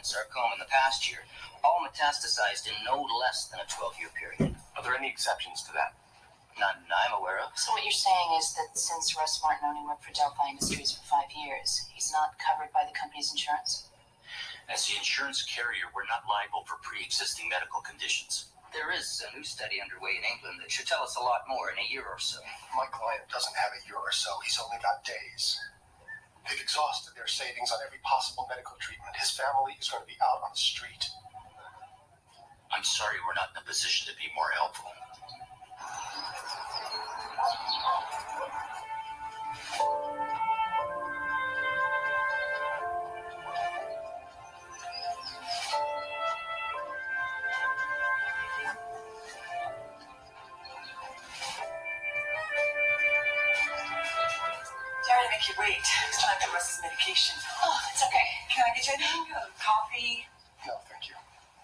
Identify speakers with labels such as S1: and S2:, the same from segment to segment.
S1: and sarcoma in the past year all metastasized in no less than a 12-year period.
S2: Are there any exceptions to that?
S1: None I'm aware of.
S3: So what you're saying is that since Russ Martin only worked for Delphi Industries for 5 years, he's not covered by the company's insurance?
S1: As the insurance carrier, we're not liable for pre-existing medical conditions. There is a new study underway in England that should tell us a lot more in a year or so.
S2: My client doesn't have a year or so. He's only got days. They've exhausted their savings on every possible medical treatment. His family is going to be out on the street.
S1: I'm sorry we're not in a position to be more helpful.
S4: Sorry to make you wait. It's time for Russ's medication.
S3: Oh, it's okay.
S4: Can I get you anything? Coffee?
S2: No, thank you.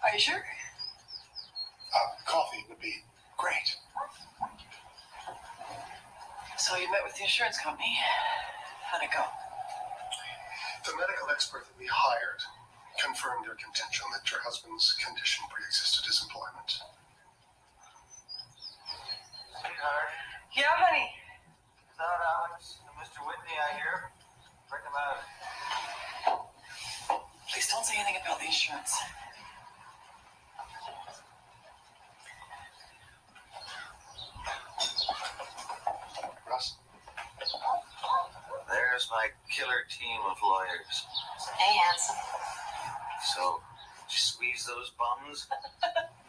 S4: Are you sure?
S2: Coffee would be great.
S4: So you met with the insurance company. How'd it go?
S2: The medical expert that we hired confirmed their contention that your husband's condition pre-existed his employment.
S5: Sweetheart,
S4: Yeah, honey.
S5: is that Alex and Mr. Whitney I hear? Bring them out.
S4: Please don't say anything about the insurance.
S2: Russ?
S5: There's my killer team of lawyers.
S3: Hey, handsome.
S5: So, did you squeeze those bums?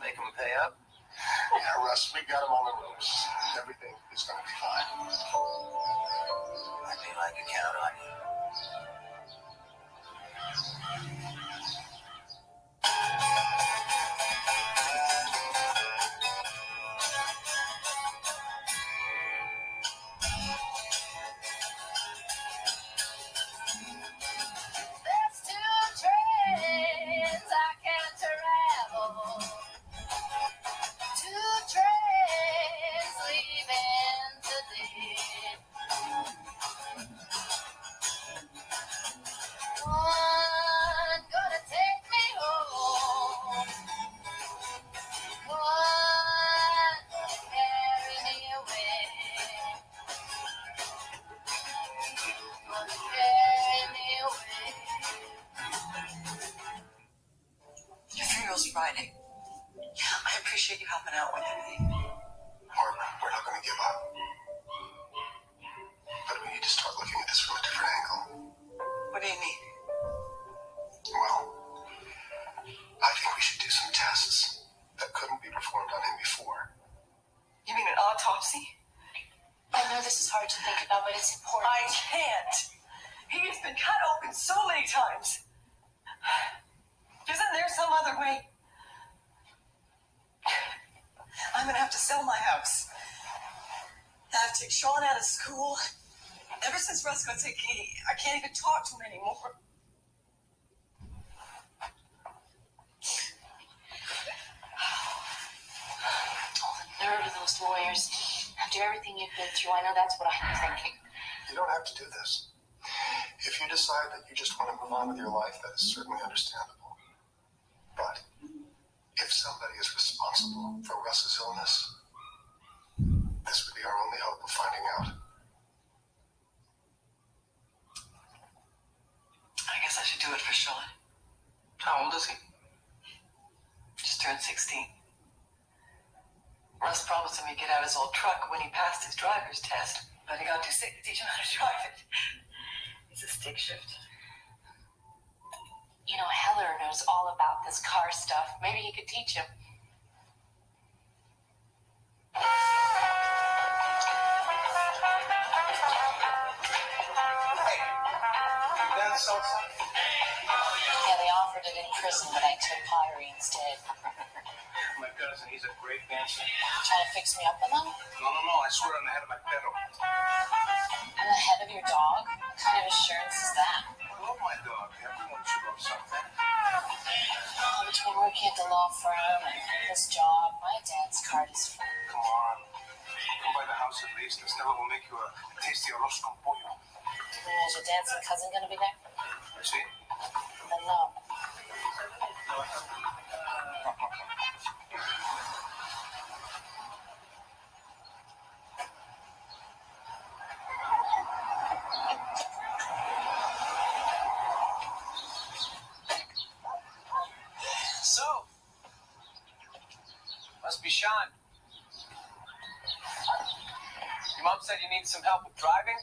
S5: Make them pay up?
S2: Yeah, Russ, we got him on the ropes. Everything is going to be fine.
S5: I'd be like to count on you.
S3: There's 2 trains I can travel. 2 trains leaving today. One gonna take me home. One gonna carry me away. Gonna carry me away.
S4: Your funeral's Friday. I appreciate you helping out with everything.
S2: We're not going to give up. But we need to start looking at this from a different angle.
S4: What do you mean?
S2: Well, I think we should do some tests that couldn't be performed on mp4.
S4: You mean an autopsy?
S3: I know this is hard to think about, but it's important.
S4: I can't. He has been cut open so many times. Isn't there some other way? I'm gonna have to sell my house. I have to take Sean out of school. Ever since Russ got sick, I can't even talk to him anymore.
S3: Oh, the nerve of those lawyers. After everything you've been through, I know that's what I'm thinking.
S2: You don't have to do this. If you decide that you just want to move on with your life, that is certainly understandable. But if somebody is responsible for Russ's illness, this would be our only hope of finding out.
S4: I guess I should do it for Sean.
S5: How old is he?
S4: Just turned 16. Russ promised him he'd get out his old truck when he passed his driver's test, but he got too sick to teach him how to drive it. It's a stick shift.
S3: You know, Heller knows all about this car stuff. Maybe he could teach him. Yeah, they offered it in prison, but I took pottery instead.
S5: My cousin, he's a great dancer.
S3: Trying to fix me up with them?
S5: No, I swear on the head of my pedal.
S3: On the head of your dog? What kind of assurance is that?
S5: I love my dog. Everyone should love something.
S3: Oh, between working at the law firm and this job, my dad's card is full.
S5: Come on. Come by the house at least, and Stella will make you a tasty arroz con pollo.
S3: Is your dancing cousin gonna be there?
S5: See?
S3: Then no.
S6: Must be Sean. Your mom said you need some help with driving?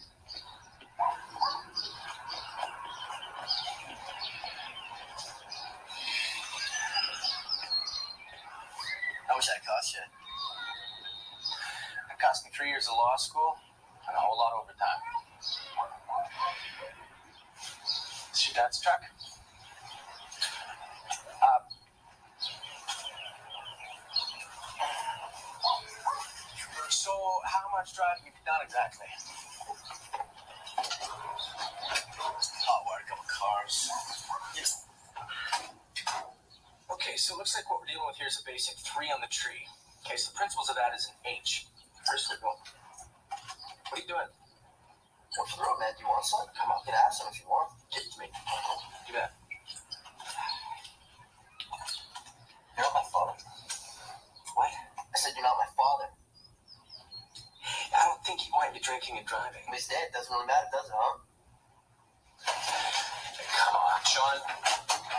S5: How much that cost you?
S6: It cost me 3 years of law school and a whole lot of overtime. Is your dad's truck? So how much driving have you done exactly?
S5: Hot water, a couple cars.
S6: Okay, so it looks like what we're dealing with here is a basic 3 on the tree. Okay, so the principles of that is an H. First of all, what are you doing?
S5: Go for the road, man. Do you want some? Come on, get ask some if you want. Give it to me.
S6: Do that.
S5: You're not my father. What? I said you're not my father.
S6: I don't think he wanted you drinking and driving.
S5: Miss Dad, doesn't really matter, does it, huh?
S6: Come on, Sean.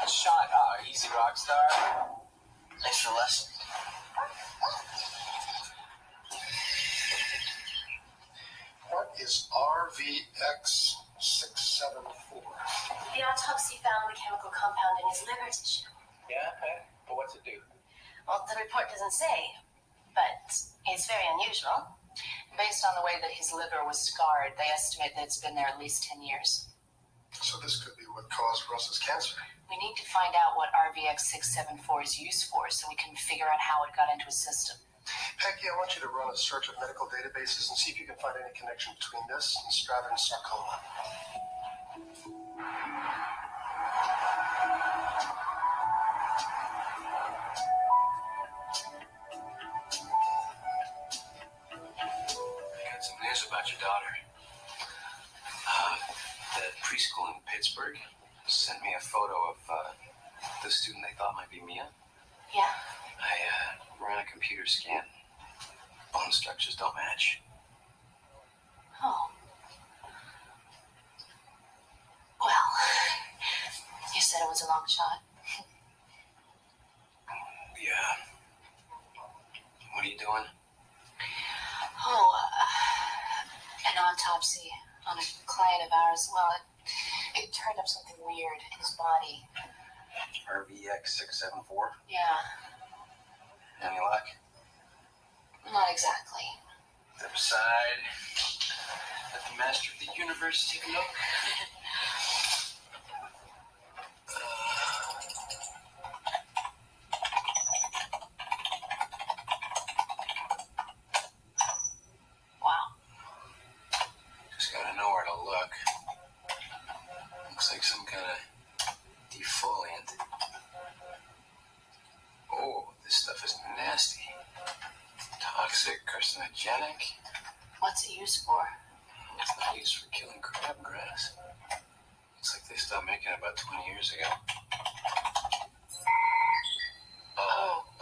S6: Sean, easy rock star.
S5: Thanks for the lesson.
S2: What is RVX674?
S3: The autopsy found the chemical compound in his liver tissue.
S6: Yeah, okay. But what's it do?
S3: Well, the report doesn't say, but it's very unusual. Based on the way that his liver was scarred, they estimate that it's been there at least 10 years.
S2: So this could be what caused Russ's cancer.
S3: We need to find out what RVX674 is used for so we can figure out how it got into his system.
S2: Peggy, I want you to run a search of medical databases and see if you can find any connection between this and Stratton's sarcoma.
S1: I got some news about your daughter. The preschool in Pittsburgh sent me a photo of the student they thought might be Mia.
S3: Yeah?
S1: I ran a computer scan. Bone structures don't match.
S3: Oh. Well, you said it was a long shot.
S1: Yeah. What are you doing?
S3: Oh, an autopsy on a client of ours. Well, it turned up something weird in his body.
S1: RVX674?
S3: Yeah,
S1: Any luck?
S3: not exactly.
S1: Step aside. Let the master of the universe take a look.
S3: Wow.
S1: Just gotta know where to look. Looks like some kind of defoliant. Oh, this stuff is nasty. Toxic, carcinogenic.
S3: What's it used for?
S1: It's not used for killing crabgrass. Looks like they stopped making it about 20 years ago.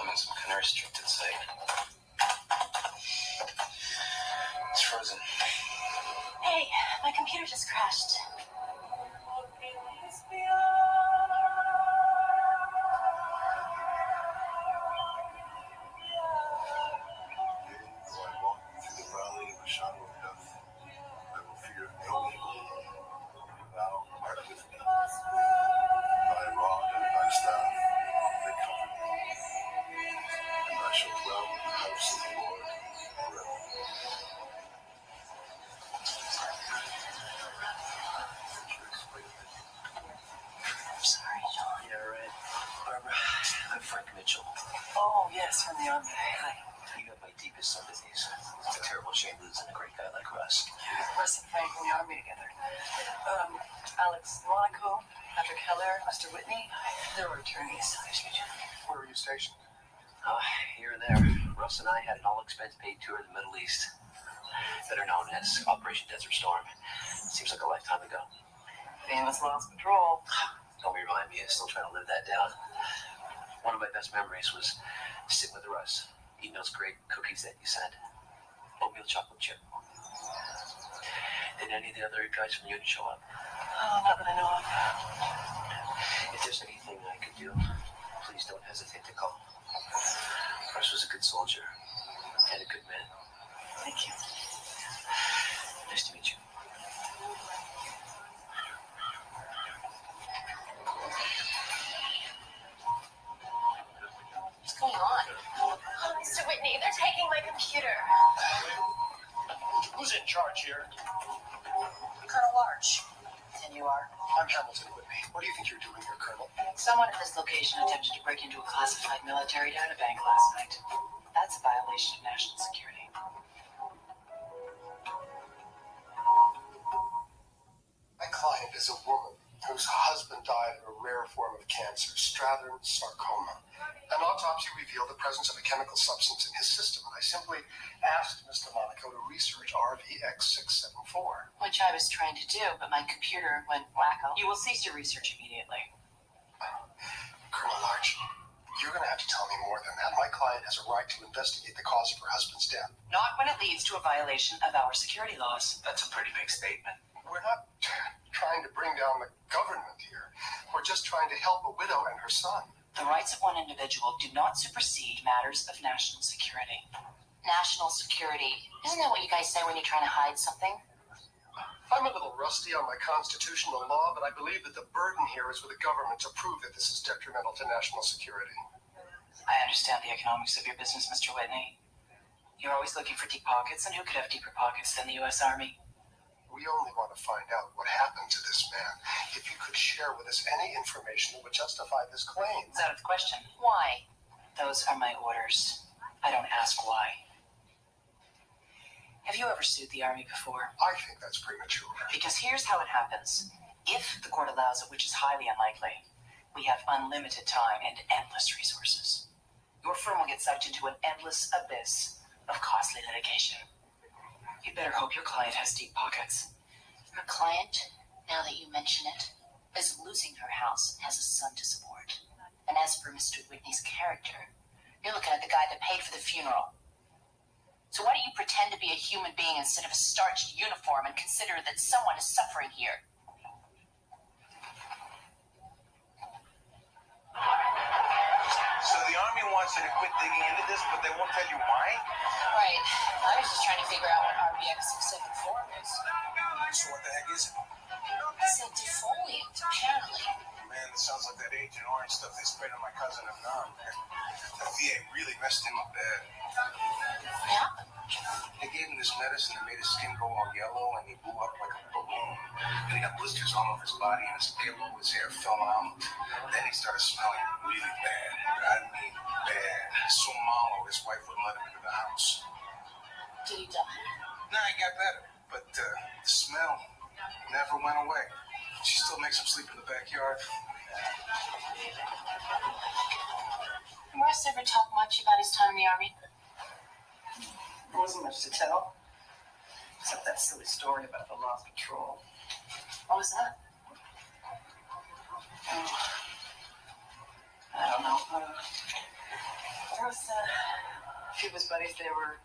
S1: I'm in some kind of restricted site. It's frozen.
S3: Hey, my computer just crashed.
S2: Though I walk through the valley of the shadow of death, I will fear no evil. Thou art with me. Thy rod and thy staff, they comfort me. And I shall dwell in the house of the Lord forever.
S3: I'm sorry, John.
S5: Yeah, right. Barbara, I'm Frank Mitchell.
S4: Oh, yes, from the army.
S5: Hi. You have my deepest sympathies. It's a terrible shame losing a great guy like Russ.
S4: Russ and Frank in the army together. Alex Monaco, Patrick Heller, Mr. Whitney, they were attorneys.
S5: Nice to meet you.
S2: Where are you stationed?
S5: Here and there. Russ and I had an all-expense-paid tour of the Middle East. Better known as Operation Desert Storm. Seems like a lifetime ago.
S4: Famous Lost Patrol.
S5: Don't remind me, I'm still trying to live that down. One of my best memories was sitting with Russ, eating those great cookies that you sent. Oatmeal chocolate chip. Did any of the other guys from the unit show up?
S4: Oh, not that I know of.
S5: If there's anything I could do, please don't hesitate to call. Russ was a good soldier and a good man.
S4: Thank you.
S5: Nice to meet you.
S3: What's going on? Oh, Mr. Whitney, they're taking my computer.
S2: Who's in charge here?
S3: Colonel Larch. And you are?
S2: I'm Hamilton Whitney. What do you think you're doing here, Colonel?
S3: Someone at this location attempted to break into a classified military data bank last night. That's a violation of national security.
S2: My client is a woman whose husband died of a rare form of cancer, Strathern sarcoma. An autopsy revealed the presence of a chemical substance in his system, and I simply asked Mr. Monaco to research RVX674.
S3: Which I was trying to do, but my computer went wacko. You will cease your research immediately.
S2: Colonel Larch, you're going to have to tell me more than that. My client has a right to investigate the cause of her husband's death.
S3: Not when it leads to a violation of our security laws.
S5: That's a pretty big statement.
S2: We're not trying to bring down the government here. We're just trying to help a widow and her son.
S3: The rights of one individual do not supersede matters of national security. National security. Isn't that what you guys say when you're trying to hide something?
S2: I'm a little rusty on my constitutional law, but I believe that the burden here is with the government to prove that this is detrimental to national security.
S3: I understand the economics of your business, Mr. Whitney. You're always looking for deep pockets, and who could have deeper pockets than the U.S. Army?
S2: We only want to find out what happened to this man. If you could share with us any information that would justify this claim.
S3: It's out of the question. Why? Those are my orders. I don't ask why. Have you ever sued the Army before?
S2: I think that's premature.
S3: Because here's how it happens. If the court allows it, which is highly unlikely, we have unlimited time and endless resources. Your firm will get sucked into an endless abyss of costly litigation. You better hope your client has deep pockets. Her client, now that you mention it, is losing her house, has a son to support. And as for Mr. Whitney's character, you're looking at the guy that paid for the funeral. So why don't you pretend to be a human being instead of a starched uniform and consider that someone is suffering here?
S7: So the Army wants you to quit digging into this, but they won't tell you why?
S3: Right. I was just trying to figure out what RBX674 is.
S7: So what the heck is it?
S3: It's a defoliant, apparently.
S7: Man, this sounds like that Agent Orange stuff they sprayed on my cousin and Nam. The VA really messed him up bad.
S3: Yeah?
S7: They gave him this medicine that made his skin go all yellow, and he blew up like a balloon. And he got blisters all over his body, and his halo, his hair fell out. Then he started smelling really bad. I mean bad. So malo, his wife wouldn't let him into the house.
S3: Did he die?
S7: Nah, he got better, but the smell never went away. She still makes him sleep in the backyard.
S3: Russ ever talk much about his time in the Army?
S4: There wasn't much to tell, except that silly story about the lost patrol.
S3: What was that?
S4: I don't know. There was a few of his buddies. They were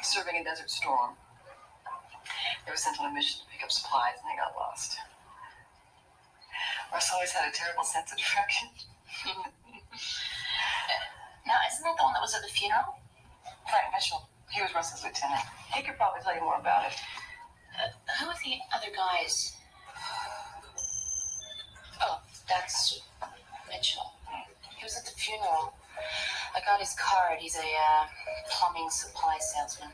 S4: serving in Desert Storm. They were sent on a mission to pick up supplies, and they got lost. Russ always had a terrible sense of direction.
S3: Now, isn't that the one that was at the funeral?
S4: Frank Mitchell. He was Russ's lieutenant. He could probably tell you more about it.
S3: Who are the other guys? Oh, that's Mitchell. He was at the funeral. I got his card. He's a plumbing supply salesman.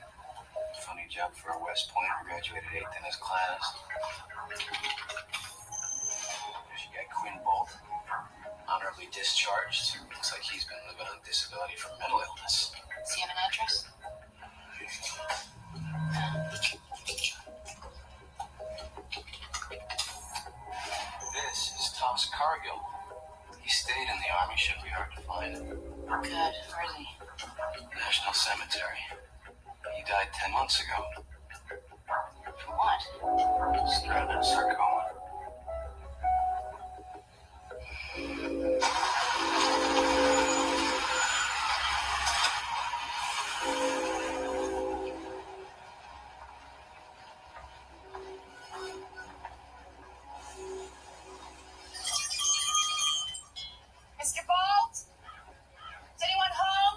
S5: Funny job for a West Pointer, graduated 8th in his class. There's your guy Quinn Bolt, honorably discharged. Looks like he's been living on disability from mental illness.
S3: Does he have an address?
S5: This is Thomas Cargill. He stayed in the Army, should be hard to find.
S3: Good. Where is he?
S5: National Cemetery. He died 10 months ago.
S3: For what?
S5: Strathern sarcoma.
S3: Mr. Bolt? Is anyone home?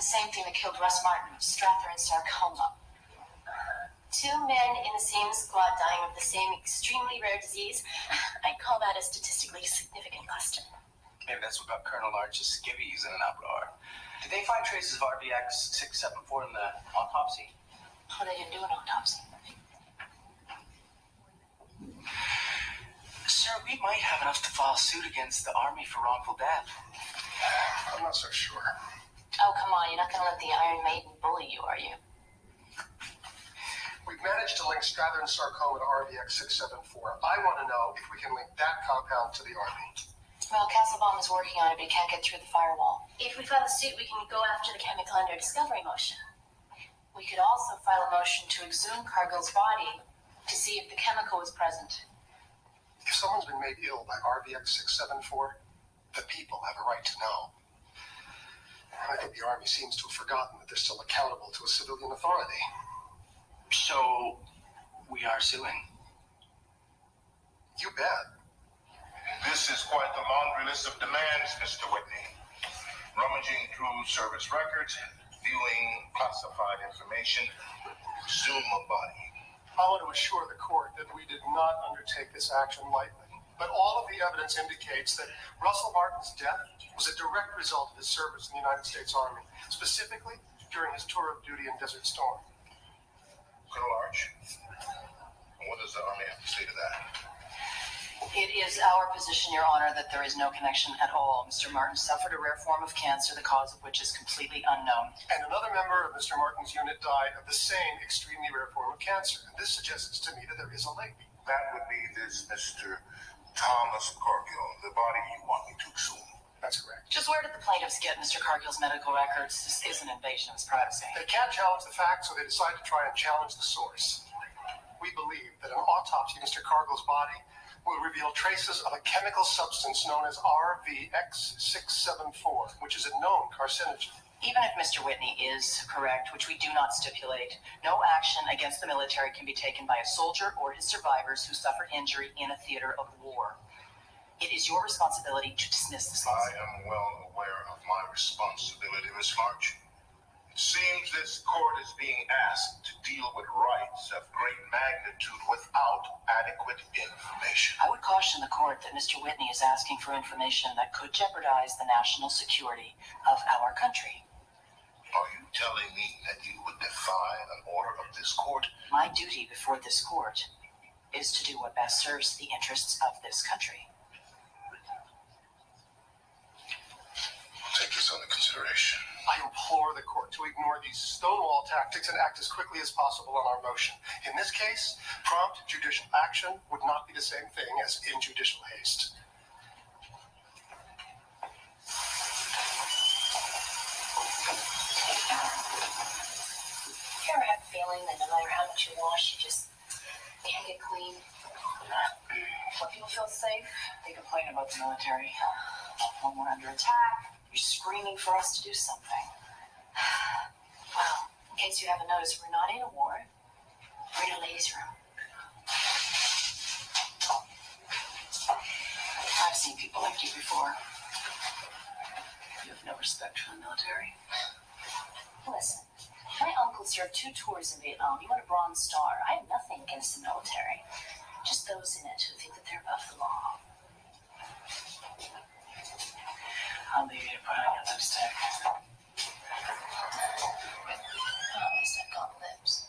S8: the same thing that killed Russ Martin, Strather and sarcoma. Two men in the same squad dying of the same extremely rare disease. I'd call that a statistically significant cluster.
S6: Maybe that's what got Colonel Arch's skivvies in an uproar. Did they find traces of RBX 674 in the autopsy?
S8: Oh, they didn't do an autopsy.
S6: Sir, we might have enough to file suit against the Army for wrongful death.
S2: I'm not so sure.
S8: Oh, come on, you're not going to let the Iron Maiden bully you, are you?
S2: We've managed to link Strather and sarcoma to RBX 674. I want to know if we can link that compound to the Army.
S8: Well, Castlebaum is working on it, but he can't get through the firewall. If we file a suit, we can go after the chemical under discovery motion. We could also file a motion to exhume Cargill's body to see if the chemical was present.
S2: If someone's been made ill by RBX 674, the people have a right to know. I think the Army seems to have forgotten that they're still accountable to a civilian authority.
S6: So, we are suing.
S2: You bet.
S9: This is quite the laundry list of demands, Mr. Whitney. Rummaging through service records, viewing classified information, exhume a body.
S2: I want to assure the court that we did not undertake this action lightly. But all of the evidence indicates that Russell Martin's death was a direct result of his service in the United States Army, specifically during his tour of duty in Desert Storm.
S9: Colonel Arch, what does the Army have to say to that?
S3: It is our position, Your Honor, that there is no connection at all. Mr. Martin suffered a rare form of cancer, the cause of which is completely unknown.
S2: And another member of Mr. Martin's unit died of the same extremely rare form of cancer. And this suggests to me that there is a link.
S9: That would be this Mr. Thomas Cargill, the body you want me to exhume.
S2: That's correct.
S3: Just where did the plaintiffs get Mr. Cargill's medical records? This is an invasion of his privacy.
S2: They can't challenge the facts, so they decide to try and challenge the source. We believe that an autopsy of Mr. Cargill's body will reveal traces of a chemical substance known as RVX674, which is a known carcinogen.
S3: Even if Mr. Whitney is correct, which we do not stipulate, no action against the military can be taken by a soldier or his survivors who suffered injury in a theater of war. It is your responsibility to dismiss this lawsuit.
S9: I am well aware of my responsibility, Miss March. It seems this court is being asked to deal with rights of great magnitude without adequate information.
S3: I would caution the court that Mr. Whitney is asking for information that could jeopardize the national security of our country.
S9: Are you telling me that you would defy an order of this court?
S3: My duty before this court is to do what best serves the interests of this country.
S9: Take this under consideration.
S2: I implore the court to ignore these stonewall tactics and act as quickly as possible on our motion. In this case, prompt judicial action would not be the same thing as injudicial haste.
S8: You ever have a feeling that no matter how much you wash, you just can't get clean?
S3: When people feel safe, they complain about the military. When we're under attack, you're screaming for us to do something.
S8: Well, in case you haven't noticed, we're not in a war. We're in a ladies' room.
S3: I've seen people like you before. You have no respect for the military.
S8: Listen, my uncle served 2 tours in Vietnam. He won a Bronze Star. I have nothing against the military. Just those in it who think that they're above the law.
S3: I'll leave you to put on your lipstick.
S8: Well, at least I've got lips.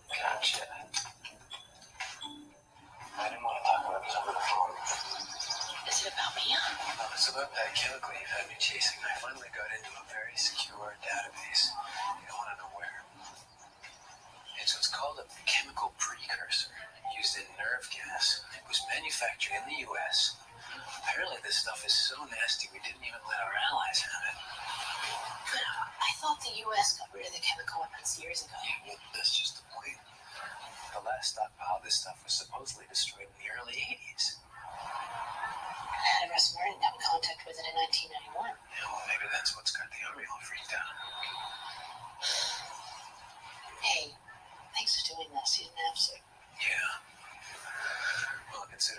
S6: Gotcha. I didn't want to talk about this over the phone.
S8: Is it about me?
S5: No, it's about that chemical you've had me chasing. I finally got into a very secure database. You don't want to know where. It's what's called a chemical precursor, used in nerve gas. It was manufactured in the U.S. Apparently this stuff is so nasty we didn't even let our allies have it.
S8: But I thought the U.S. got rid of the chemical weapons years ago.
S5: Well, that's just the point. The last stockpile of this stuff was supposedly destroyed in the early 80s.
S8: I had Russ Martin got in contact with it in 1991.
S5: Yeah, well, maybe that's what's got the Army all freaked out.
S8: Hey, thanks for doing this. You didn't have to.
S5: Yeah. Well, I can say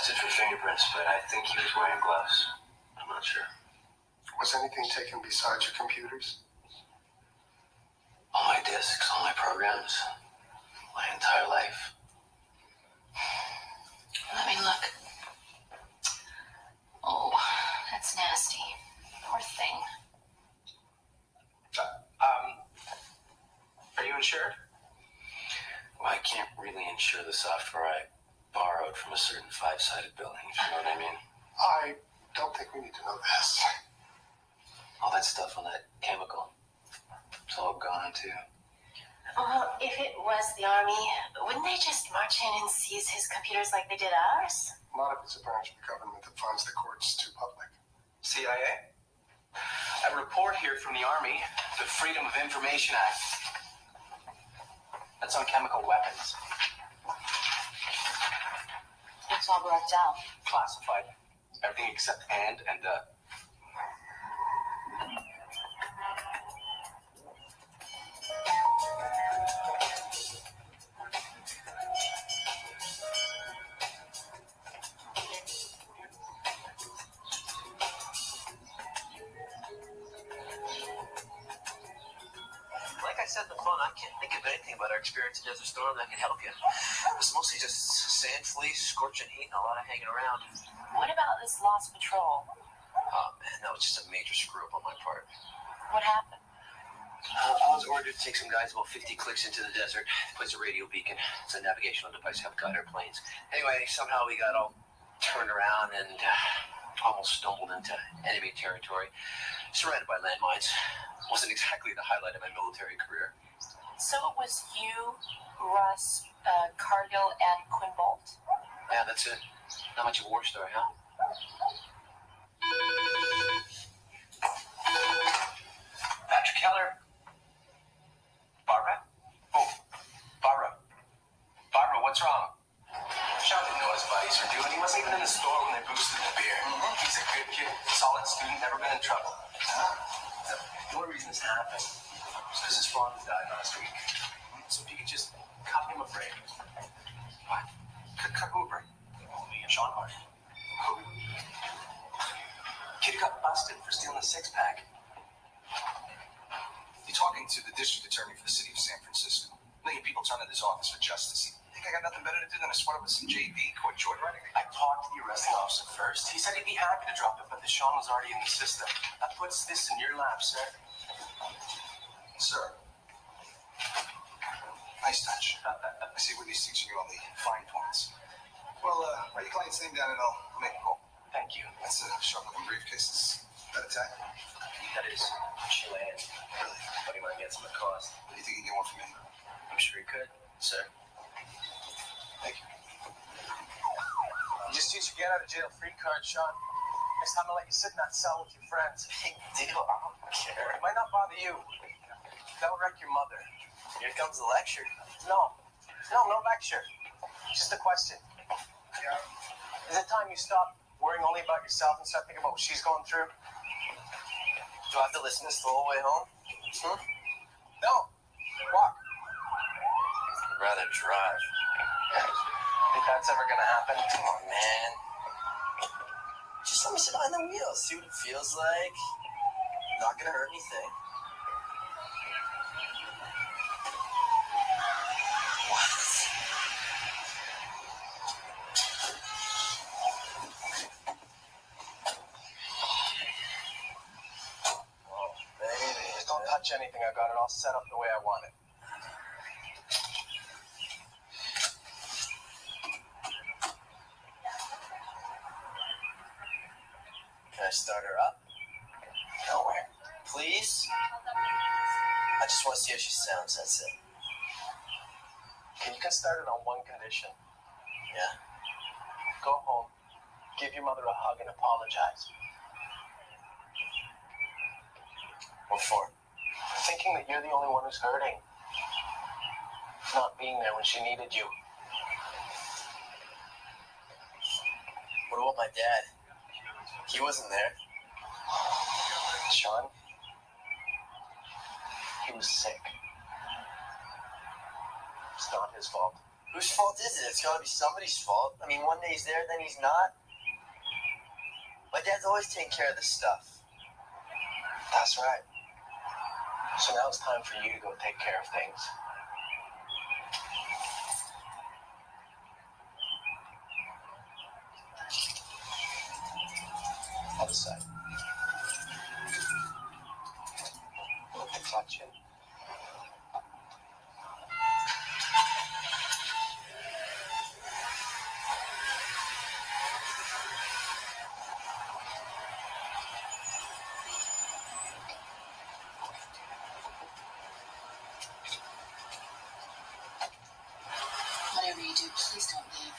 S5: Tested for fingerprints, but I think he was wearing gloves. I'm not sure.
S2: Was anything taken besides your computers?
S5: All my discs, all my programs, my entire life.
S8: Let me look. Oh, that's nasty. Poor thing.
S6: Are you insured?
S5: Well, I can't really insure the software I borrowed from a certain five-sided building, if you know what I mean.
S2: I don't think we need to know this.
S5: All that stuff on that chemical, it's all gone, too.
S8: Well, if it was the army, wouldn't they just march in and seize his computers like they did ours?
S2: Not if it's a branch of the government that funds the courts too public.
S6: CIA? A report here from the Army, the Freedom of Information Act. That's on chemical weapons.
S8: It's all blacked out.
S6: Classified. Everything except and.
S5: Like I said on the phone, I can't think of anything about our experience in Desert Storm that can help you. It was mostly just sand fleas, scorching heat, and a lot of hanging around.
S8: What about this lost patrol?
S5: Oh, man, that was just a major screw-up on my part.
S8: What happened?
S5: I was ordered to take some guys about 50 clicks into the desert. Place a radio beacon. It's a navigational device to help guide our planes. Anyway, somehow we got all turned around and almost stumbled into enemy territory. Surrounded by landmines. Wasn't exactly the highlight of my military career.
S8: So it was you, Russ, Cargill, and Quinn Bolt?
S5: Yeah, that's it. Not much of a war story, huh?
S6: Patrick Keller. Barbara? Oh, Barbara. Barbara, what's wrong? Sean didn't know what his buddies were doing. He wasn't even in the store when they boosted the beer. He's a good kid, solid student, never been in trouble. The only reason this happened was because his father died last week. So if you could just cut him a break. What? Cut who a break? Me and Sean Hart. Who? Kid who got busted for stealing a six-pack.
S7: You're talking to the district attorney for the city of San Francisco. A million people turn to this office for justice. You think I got nothing better to do than to sweat up with some JV court joyriding?
S6: I talked to the arresting officer first. He said he'd be happy to drop it, but the Sean was already in the system. That puts this in your lap, sir.
S7: Sir. Nice touch. I see Whitney's teaching you all the fine points. Well, write your client's name down and I'll make a call.
S6: Thank you.
S7: That's a sharp-looking briefcase. Is that a tag?
S6: That is Chilean.
S7: Really?
S6: But he might get some of the cost.
S7: Do you think you can get one for me?
S6: I'm sure he could, sir.
S7: Thank you.
S6: You just use your get out of jail free card, Sean. Next time I'll let you sit in that cell with your friends. Big deal. I don't care. It might not bother you. That'll wreck your mother.
S5: Here comes the lecture.
S6: No, no lecture. Just a question. Is it time you stop worrying only about yourself and start thinking about what she's going through?
S5: Do I have to listen to this the whole way home?
S6: No. Walk.
S5: I'd rather drive.
S6: Think that's ever gonna happen?
S5: Come on, man. Just let me sit behind the wheel, see what it feels like. Not gonna hurt anything. What? Oh, baby.
S6: Just don't touch anything. I got it all set up the way I want it.
S5: Can I start her up?
S6: Nowhere.
S5: Please? I just want to see how she sounds, that's it.
S6: You can start it on one condition.
S5: Yeah?
S6: Go home, give your mother a hug, and apologize.
S5: What for?
S6: Thinking that you're the only one who's hurting. Not being there when she needed you.
S5: What about my dad? He wasn't there.
S6: Sean, he was sick. It's not his fault.
S5: Whose fault is it? It's gotta be somebody's fault. I mean, one day he's there, then he's not. My dad's always taking care of this stuff.
S6: That's right. So now it's time for you to go take care of things. Other side. Clutch it.
S8: Whatever you do, please don't leave.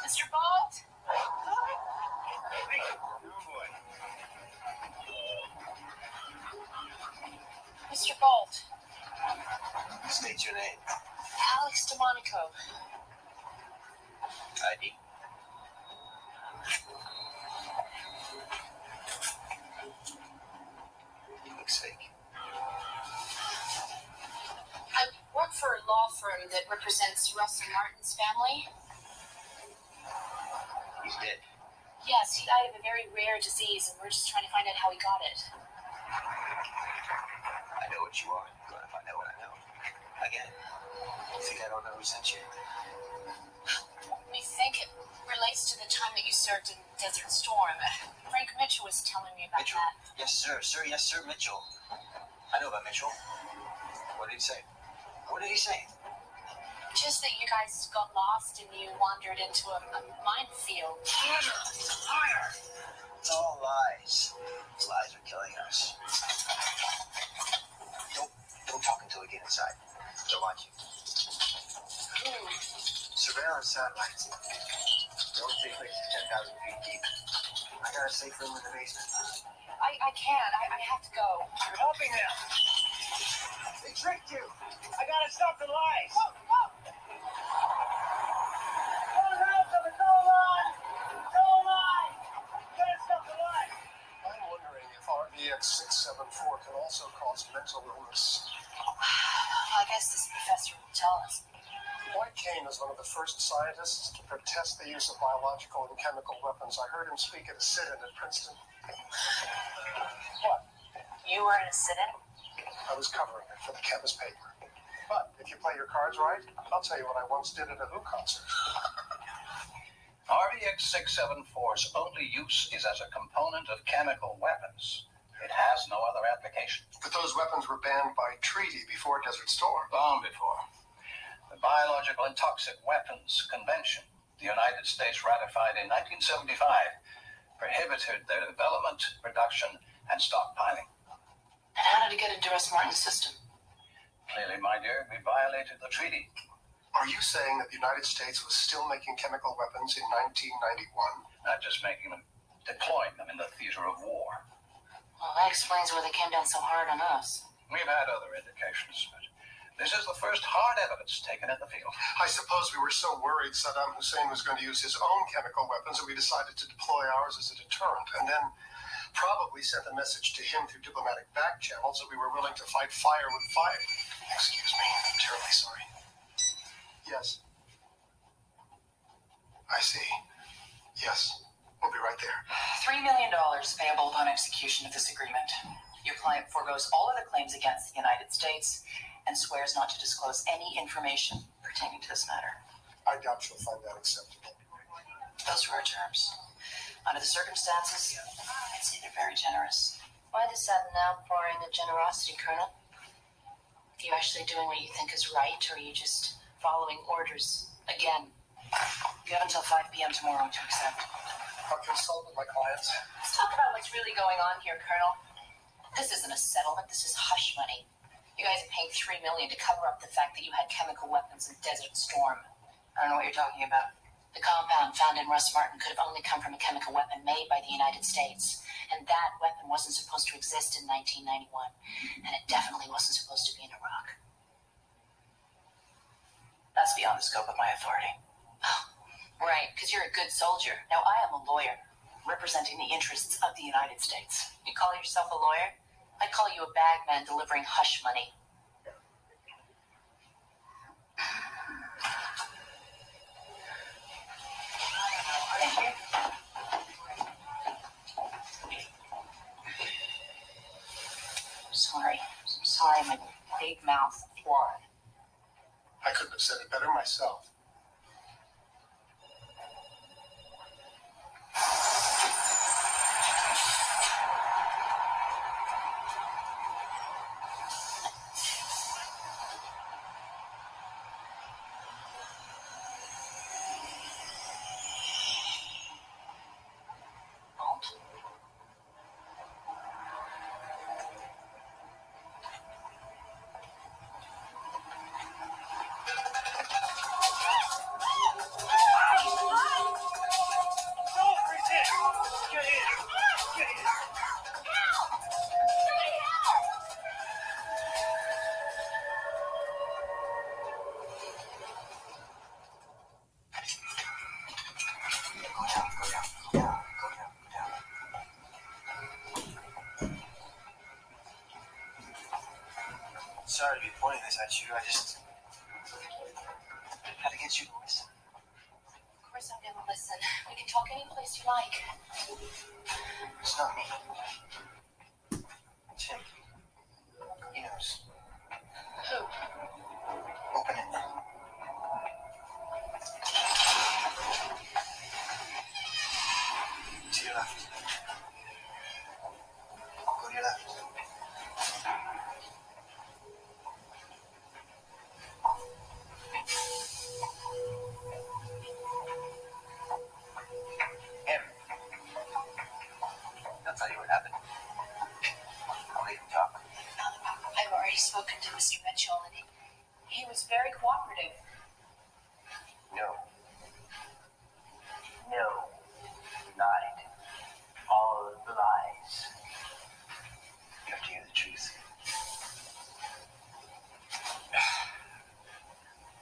S8: Mr. Bolt? Mr. Bolt.
S5: State your name.
S8: Alex DeMonico.
S5: ID. Looks fake.
S8: I work for a law firm that represents Russell Martin's family.
S5: He's dead.
S8: Yes, he died of a very rare disease, and we're just trying to find out how he got it.
S5: I know what you are. You're gonna find out what I know. Again, you think I don't know who sent you?
S8: We think it relates to the time that you served in Desert Storm. Frank Mitchell was telling me about
S5: Mitchell?
S8: that.
S5: Yes, sir. Yes, sir, Mitchell. I know about Mitchell. What did he say? What did he say?
S8: Just that you guys got lost and you wandered into a minefield.
S5: Liar! It's all lies. These lies are killing us. Don't talk until we get inside. They're watching. Surveillance satellites. They only take place 10,000 feet deep. I got a safe room in the basement.
S8: I can't. I have to go.
S5: You're helping them. They tricked you. I gotta stop the lies.
S2: I'm wondering if RVX-674 can also cause mental illness.
S8: I guess this professor will tell us.
S2: Boyd Kane is one of the first scientists to protest the use of biological and chemical weapons. I heard him speak at a sit-in at Princeton. What?
S8: You were in a sit-in?
S2: I was covering it for the campus paper. But if you play your cards right, I'll tell you what I once did at a Who concert.
S10: RVX-674's only use is as a component of chemical weapons. It has no other application.
S2: But those weapons were banned by treaty before Desert Storm.
S10: Long before. The Biological and Toxic Weapons Convention, the United States ratified in 1975, prohibited their development, production, and stockpiling.
S8: And how did it get into Russ Martin's system?
S10: Clearly, my dear, we violated the treaty.
S2: Are you saying that the United States was still making chemical weapons in 1991?
S10: Not just making them, deploying them in the theater of war.
S8: Well, that explains why they came down so hard on us.
S10: We've had other indications, but this is the first hard evidence taken in the field.
S2: I suppose we were so worried Saddam Hussein was going to use his own chemical weapons that we decided to deploy ours as a deterrent, and then probably sent a message to him through diplomatic back channels that we were willing to fight fire with fire. Excuse me, I'm terribly sorry. Yes. I see. Yes. We'll be right there.
S3: $3 million payable upon execution of this agreement. Your client forgoes all other claims against the United States and swears not to disclose any information pertaining to this matter.
S2: I doubt you'll find that acceptable.
S3: Those are our terms. Under the circumstances, I'd say they're very generous.
S8: Why the sudden outpouring of generosity, Colonel? Are you actually doing what you think is right, or are you just following orders again?
S3: You have until 5 p.m. tomorrow to accept.
S2: I'll consult with my clients.
S3: Let's talk about what's really going on here, Colonel. This isn't a settlement. This is hush money. You guys are paying $3 million to cover up the fact that you had chemical weapons in Desert Storm. I don't know what you're talking about.
S8: The compound found in Russ Martin could have only come from a chemical weapon made by the United States. And that weapon wasn't supposed to exist in 1991. And it definitely wasn't supposed to be in Iraq.
S3: That's beyond the scope of my authority.
S8: Oh, right, because you're a good soldier. Now, I am a lawyer.
S3: representing the interests of the United States.
S8: You call yourself a lawyer? I call you a bagman delivering hush money.
S3: Thank you. I'm sorry, my big mouth.
S2: Why? I couldn't have said it better myself.
S3: Won't?
S5: Sorry to be pointing this at you. I just had to get you to listen.
S8: Of course I'm gonna listen. We can talk any place you like.
S5: It's not me. Tim. He knows.
S8: Who?
S5: Open it. To your left. Go to your left. Him. I'll tell you what happened. I'll let him talk.
S8: I've already spoken to Mr. Mitchell, and he was very cooperative.
S5: No. No. Lied. All lies. You have to hear the truth.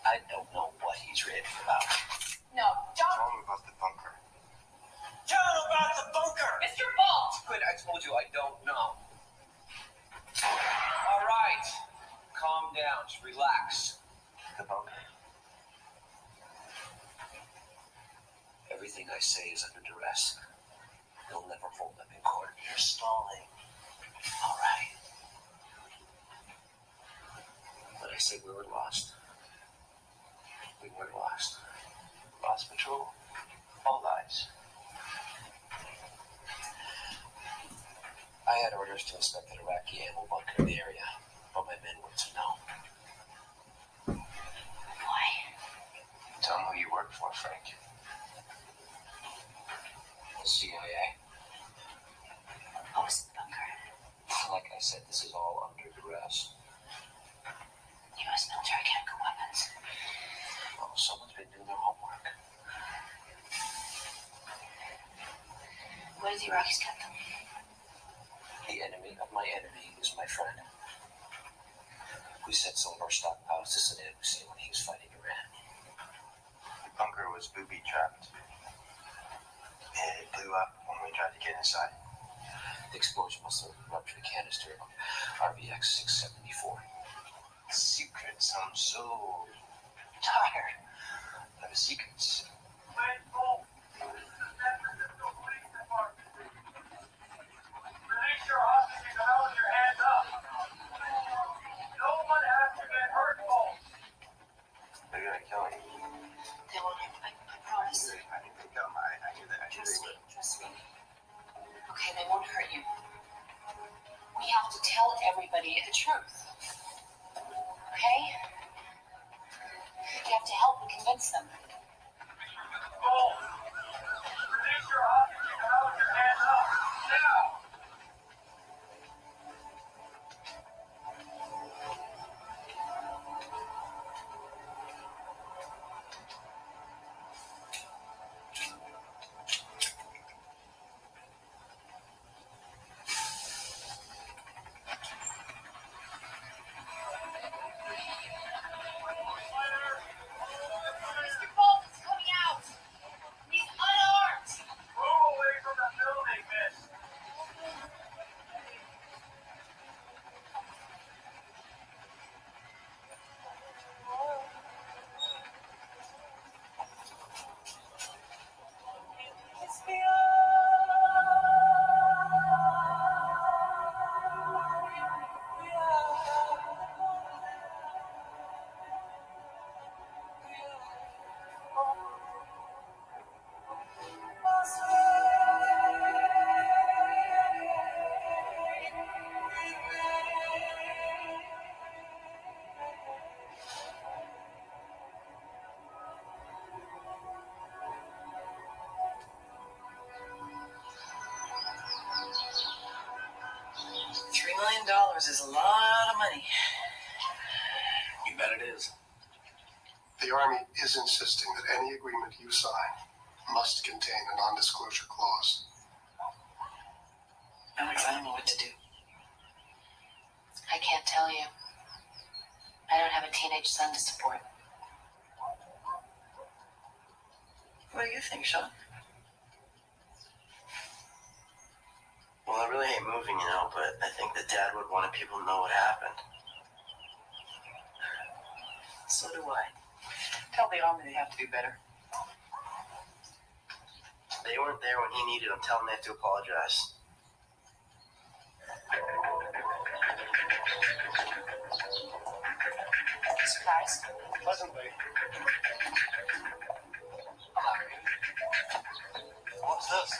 S5: I don't know what he's raving about.
S8: No, don't.
S5: Tell him about the bunker.
S6: Tell him about the bunker!
S8: Mr. Bolt!
S6: Quinn, I told you I don't know. All right. Calm down. Just relax.
S5: The bunker.
S6: Everything I say is under duress. They'll never hold up in court.
S5: You're stalling.
S6: All right. But I said we were lost. We were lost.
S5: Lost patrol. All lies.
S6: I had orders to inspect an Iraqi ammo bunker in the area, but my men were to know.
S8: Why?
S5: Tell him who you work for, Frank.
S6: The CIA.
S8: What was in the bunker?
S6: Like I said, this is all under duress.
S8: U.S. military chemical weapons.
S6: Well, someone's been doing their homework.
S8: Where did the Iraqis get them?
S6: The enemy of my enemy is my friend. We sent some of our stockpiles to Saddam Hussein when he was fighting Iran.
S5: The bunker was booby-trapped. And it blew up when we tried to get inside.
S6: The explosion must have ruptured a canister of RVX 674.
S5: Secrets. I'm so tired of the secrets.
S11: Release your hostages and hold your hands up. No one has to get hurt, folks.
S5: They're gonna kill me.
S8: They won't. I promise.
S5: I think they kill me. I knew that. I knew they would.
S8: Trust me. Okay, they won't hurt you. We have to tell everybody the truth. Okay? We have to help and convince them.
S11: Go. Release your hostages and hold your hands up. Now.
S8: Mr.
S3: arms is a lot of money.
S6: You bet it is.
S2: The Army is insisting that any agreement you sign must contain a non-disclosure clause.
S3: Alex, I don't know what to do.
S8: I can't tell you. I don't have a teenage son to support.
S3: What do you think, Sean?
S5: Well, I really hate moving, but I think that Dad would want people to know what happened.
S3: So do I. Tell the Army they have to do better.
S5: They weren't there when he needed them. Tell them they have to apologize.
S3: Surprise.
S2: Pleasantly.
S5: What's this?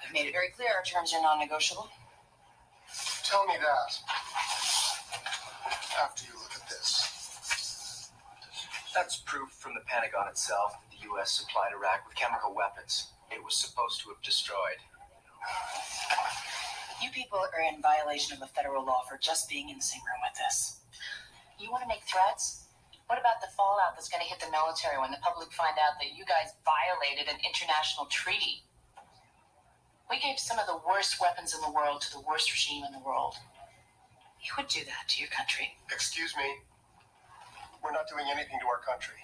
S3: I've made it very clear our terms are non-negotiable.
S2: Tell me that after you look at this.
S6: That's proof from the Pentagon itself that the U.S. supplied Iraq with chemical weapons it was supposed to have destroyed.
S3: You people are in violation of the federal law for just being in the same room with this.
S8: You want to make threats? What about the fallout that's going to hit the military when the public find out that you guys violated an international treaty? We gave some of the worst weapons in the world to the worst regime in the world. You would do that to your country.
S2: Excuse me. We're not doing anything to our country.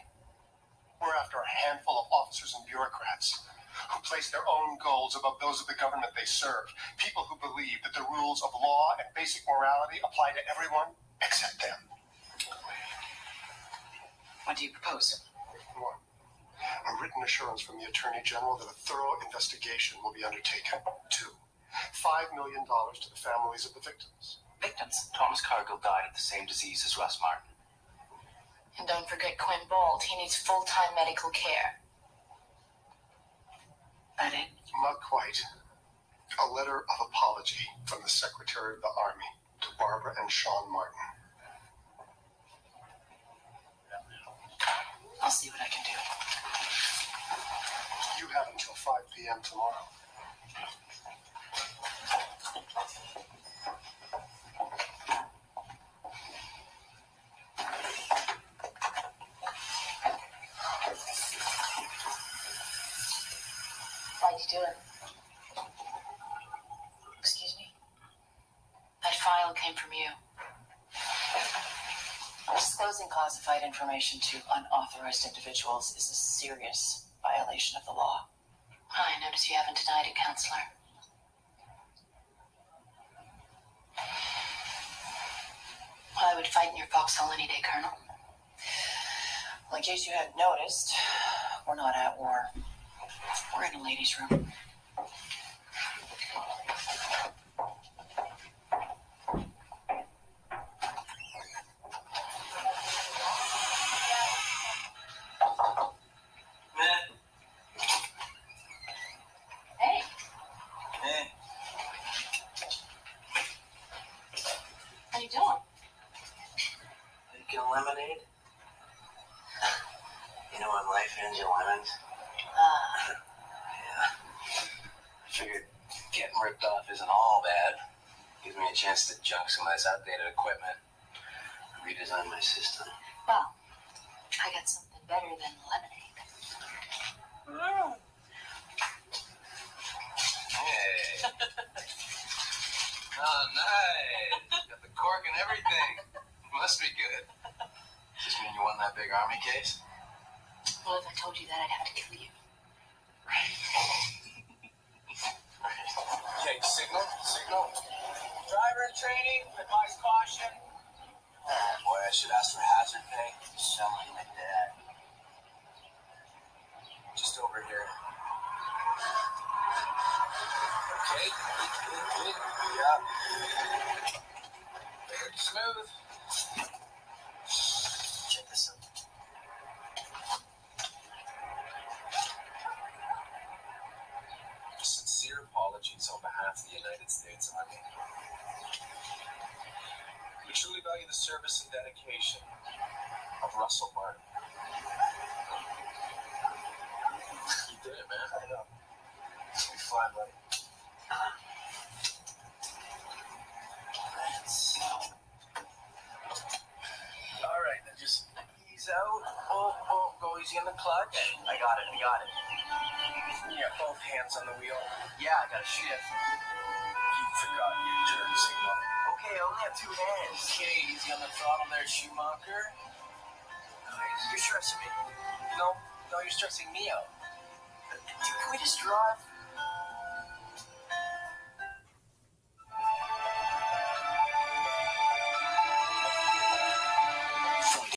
S2: We're after a handful of officers and bureaucrats who place their own goals above those of the government they serve. People who believe that the rules of law and basic morality apply to everyone except them.
S3: What do you propose?
S2: One, a written assurance from the Attorney General that a thorough investigation will be undertaken. Two, $5 million to the families of the victims.
S3: Victims.
S6: Thomas Cargill died of the same disease as Russ Martin.
S8: And don't forget Quinn Bolt. He needs full-time medical care.
S3: That it?
S2: Not quite. A letter of apology from the Secretary of the Army to Barbara and Sean Martin.
S3: I'll see what I can do.
S2: You have until 5 p.m. tomorrow.
S8: Why'd you do it? Excuse me? That file came from you. Disclosing classified information to unauthorized individuals is a serious violation of the law. I notice you haven't denied it, Counselor. Well, I would fight in your foxhole any day, Colonel.
S3: Well, in case you hadn't noticed, we're not at war. We're in a ladies' room.
S8: Hey.
S5: Hey,
S8: How you doing?
S5: making a lemonade? When life hands you lemons? Yeah. I figured getting ripped off isn't all bad. Gives me a chance to junk some of this outdated equipment. Redesign my system.
S8: Well, I got something better than lemonade.
S5: Hey. Oh, nice. Got the cork and everything. Must be good. Does this mean you won that big army case?
S8: Well, if I told you that, I'd have to kill you.
S6: Okay, signal. Driver in training, advise caution.
S5: Boy, I should ask for hazard pay. You sound like my dad.
S6: Just over here. Okay, good.
S5: Yeah.
S6: Very smooth.
S5: Check this out.
S6: Sincere apologies on behalf of the United States hands on me. We truly value the service and dedication of Russell Martin. You did it, man. I know. You're fine, buddy. All right, then just ease out. Oh, go easy on the clutch.
S1: I got it.
S6: Yeah, both hands on the wheel.
S1: Yeah, I gotta shift.
S6: You forgot your turn signal.
S1: Okay, I only have two hands.
S6: Okay, easy on the throttle there, Schumacher.
S1: You're stressing me.
S6: No, you're stressing me out.
S1: Can we just drive?